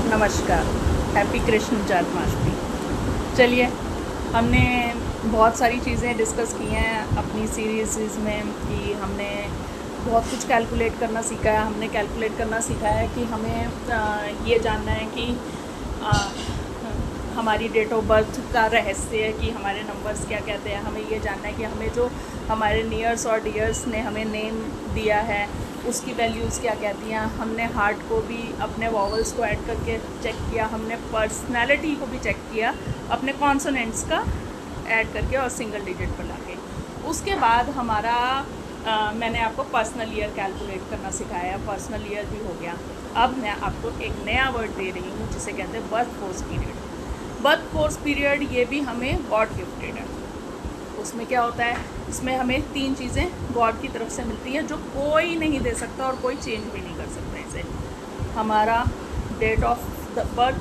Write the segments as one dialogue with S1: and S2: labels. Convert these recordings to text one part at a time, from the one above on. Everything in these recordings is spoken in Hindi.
S1: नमस्कार, हैप्पी कृष्ण जन्माष्टमी। चलिए, हमने बहुत सारी चीज़ें डिस्कस की हैं अपनी सीरीज़ में कि हमने बहुत कुछ कैलकुलेट करना सीखा है। हमने कैलकुलेट करना सीखा है कि हमें ये जानना है कि हमारी डेट ऑफ बर्थ का रहस्य है कि हमारे नंबर्स क्या कहते हैं। हमें ये जानना है कि हमें जो हमारे नियर्स और डियर्स ने हमें नेम दिया है उसकी वैल्यूज़ क्या कहती हैं। हमने हार्ट को भी अपने वॉवल्स को ऐड करके चेक किया, हमने पर्सनैलिटी को भी चेक किया अपने कॉन्सोनेंट्स का ऐड करके और सिंगल डिजिट पर लाके। उसके बाद हमारा मैंने आपको पर्सनल ईयर कैलकुलेट करना सिखाया, पर्सनल ईयर भी हो गया। अब मैं आपको एक नया वर्ड दे रही हूँ जिसे कहते हैं birth force period. Birth force period ये भी हमें गॉड गिफ्टेड है। उसमें क्या होता है, इसमें हमें 3 चीज़ें गॉड की तरफ से मिलती हैं जो कोई नहीं दे सकता और कोई चेंज भी नहीं कर सकता इसे। हमारा डेट ऑफ द बर्थ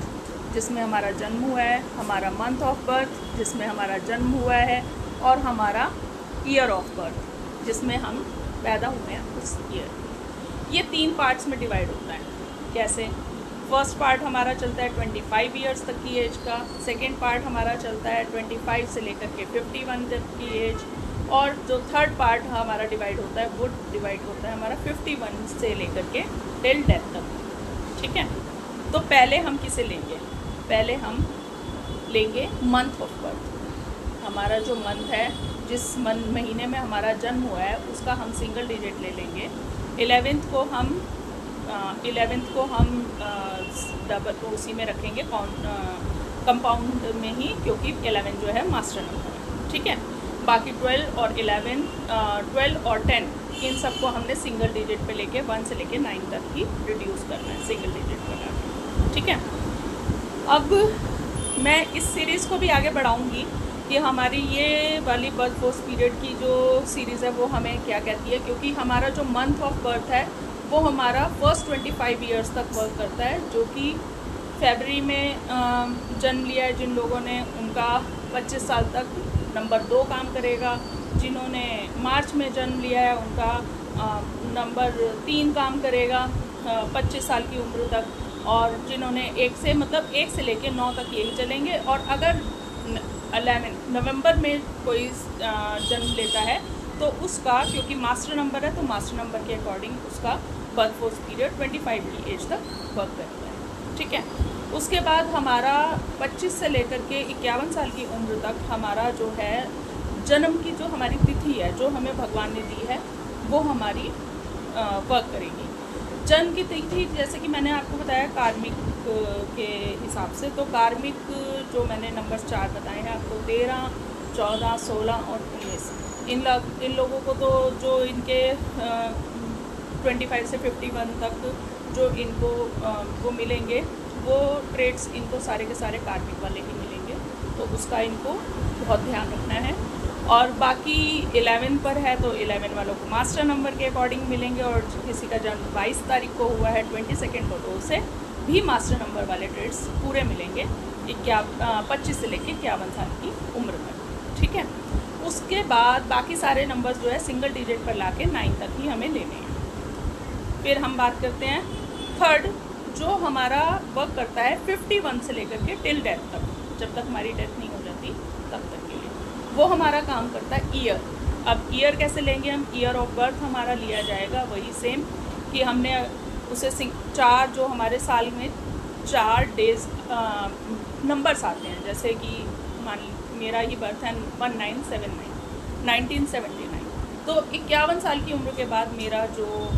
S1: जिसमें हमारा जन्म हुआ है, हमारा मंथ ऑफ बर्थ जिसमें हमारा जन्म हुआ है, और हमारा ईयर ऑफ बर्थ जिसमें हम पैदा हुए हैं उस ईयर। ये 3 पार्ट्स में डिवाइड होता है। कैसे? फर्स्ट पार्ट हमारा चलता है 25 ईयर्स तक की एज का, सेकेंड पार्ट हमारा चलता है 25 से लेकर के 51 तक की एज, और जो थर्ड पार्ट हमारा डिवाइड होता है वो डिवाइड होता है हमारा 51 से लेकर के टिल डेथ तक। ठीक है, तो पहले हम किसे लेंगे? पहले हम लेंगे मंथ ऑफ बर्थ। हमारा जो मंथ है, जिस महीने में हमारा जन्म हुआ है उसका हम सिंगल डिजिट ले लेंगे। 11th को हम डबल उसी में रखेंगे कंपाउंड में ही, क्योंकि 11 जो है मास्टर नंबर है। ठीक है, बाकी 12 और 10 इन सबको हमने सिंगल डिजिट पे लेके 1 से लेके 9 तक ही रिड्यूस करना है सिंगल डिजिट पर लाके। ठीक है, अब मैं इस सीरीज़ को भी आगे बढ़ाऊँगी कि हमारी ये वाली बर्थ फोर्स पीरियड की जो सीरीज़ है वो हमें क्या कहती है, क्योंकि हमारा जो मंथ ऑफ बर्थ है वो हमारा फर्स्ट 25 ईयर्स तक वर्क करता है। जो कि फरवरी में जन्म लिया है जिन लोगों ने, उनका 25 साल तक नंबर 2 काम करेगा। जिन्होंने मार्च में जन्म लिया है उनका नंबर 3 काम करेगा 25 साल की उम्र तक। और जिन्होंने 1 से लेके 9 तक यही चलेंगे। और अगर 11 नवंबर में कोई जन्म लेता है तो उसका, क्योंकि मास्टर नंबर है तो मास्टर नंबर के अकॉर्डिंग उसका बर्थ फोर्स पीरियड 25 की एज तक वर्क करता है। ठीक है, उसके बाद हमारा 25 से लेकर के 51 साल की उम्र तक हमारा जो है जन्म की जो हमारी तिथि है, जो हमें भगवान ने दी है, वो हमारी वर्क करेगी। जन्म की तिथि जैसे कि मैंने आपको बताया कार्मिक के हिसाब से, तो कार्मिक जो मैंने नंबर 4 बताए हैं आपको, 13, 14, 16 और 19, इन लोगों को तो जो इनके 25 से 51 तक जो इनको वो मिलेंगे, वो ट्रेड्स इनको सारे के सारे कार्मिक वाले ही मिलेंगे, तो उसका इनको बहुत ध्यान रखना है। और बाकी 11 पर है तो 11 वालों को मास्टर नंबर के अकॉर्डिंग मिलेंगे, और किसी का जन्म 22 तारीख को हुआ है 22 को, तो उसे भी मास्टर नंबर वाले ट्रेड्स पूरे मिलेंगे 25 से लेकर 51 साल की उम्र तक। ठीक है, उसके बाद बाकी सारे नंबर्स जो है सिंगल डिजिट पर लाके 9 तक ही हमें लेने हैं। फिर हम बात करते हैं थर्ड, जो हमारा वर्क करता है 51 से लेकर के टिल डेथ तक, जब तक हमारी डेथ नहीं हो जाती तब तक के लिए, वो हमारा काम करता है ईयर। अब ईयर कैसे लेंगे हम? ईयर ऑफ बर्थ हमारा लिया जाएगा वही सेम कि हमने उसे 4 जो हमारे साल में 4 डेज नंबर्स आते हैं, जैसे कि मान मेरा ही बर्थ है 1979, तो 51 साल की उम्र के बाद मेरा जो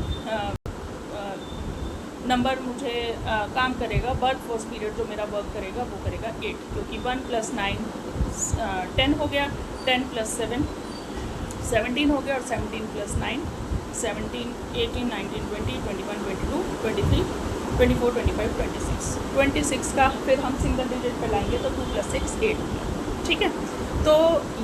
S1: नंबर मुझे काम करेगा, बर्थ फोर्स पीरियड जो मेरा वर्क करेगा वो करेगा 8, क्योंकि 1 + 9 10 हो गया, 10 + 7 17 हो गया, और 17 + 9 17, 18, 19, 20, 21, 22, 23, 24, 25, 26 का फिर हम सिंगल डिजिट पर लाएंगे तो 2 + 6 8। ठीक है, तो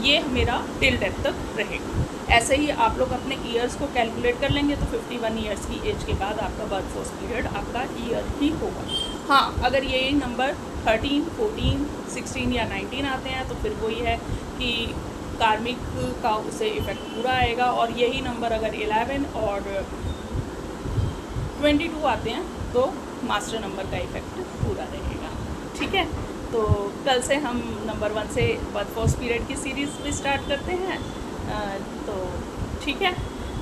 S1: ये मेरा टिल डेथ तक रहेगा। ऐसे ही आप लोग अपने ईयर्स को कैलकुलेट कर लेंगे तो 51 ईयर्स की एज के बाद आपका बर्थ फोर्स पीरियड आपका ईयर ही होगा। हाँ, अगर ये नंबर 13, 14, 16 या 19 आते हैं तो फिर वही है कि कार्मिक का उसे इफ़ेक्ट पूरा आएगा। और यही नंबर अगर 11 और 22 आते हैं तो मास्टर नंबर का इफ़ेक्ट पूरा रहेगा। ठीक है, तो कल से हम नंबर 1 से वर्कफोर्स पीरियड की सीरीज़ भी स्टार्ट करते हैं। तो ठीक है,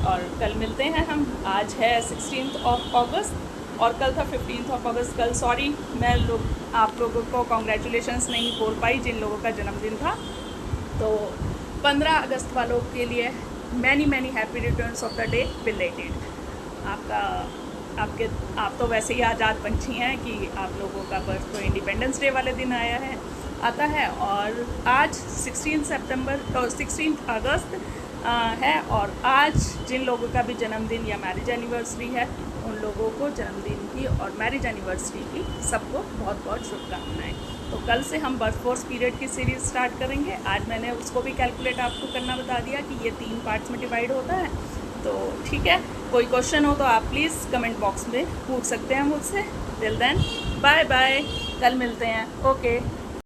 S1: और कल मिलते हैं हम। आज है 16 अगस्त और कल था 15 अगस्त। कल सॉरी मैं आप लोगों को कॉन्ग्रेचुलेशंस नहीं बोल पाई जिन लोगों का जन्मदिन था। तो 15 अगस्त वालों के लिए many happy returns of the day belated. आप तो वैसे ही आज़ाद पंछी हैं कि आप लोगों का बर्थ तो इंडिपेंडेंस डे वाले दिन आता है। और आज 16 अगस्त है। और आज जिन लोगों का भी जन्मदिन या मैरिज एनिवर्सरी है उन लोगों को जन्मदिन की और मैरिज एनिवर्सरी की सबको बहुत बहुत शुभकामनाएं। तो कल से हम वर्कफोर्स पीरियड की सीरीज़ स्टार्ट करेंगे। आज मैंने उसको भी कैलकुलेट आपको करना बता दिया कि ये 3 पार्ट्स में डिवाइड होता है। तो ठीक है, कोई क्वेश्चन हो तो आप प्लीज़ कमेंट बॉक्स में पूछ सकते हैं मुझसे। टिल देन बाय बाय, कल मिलते हैं। ओके।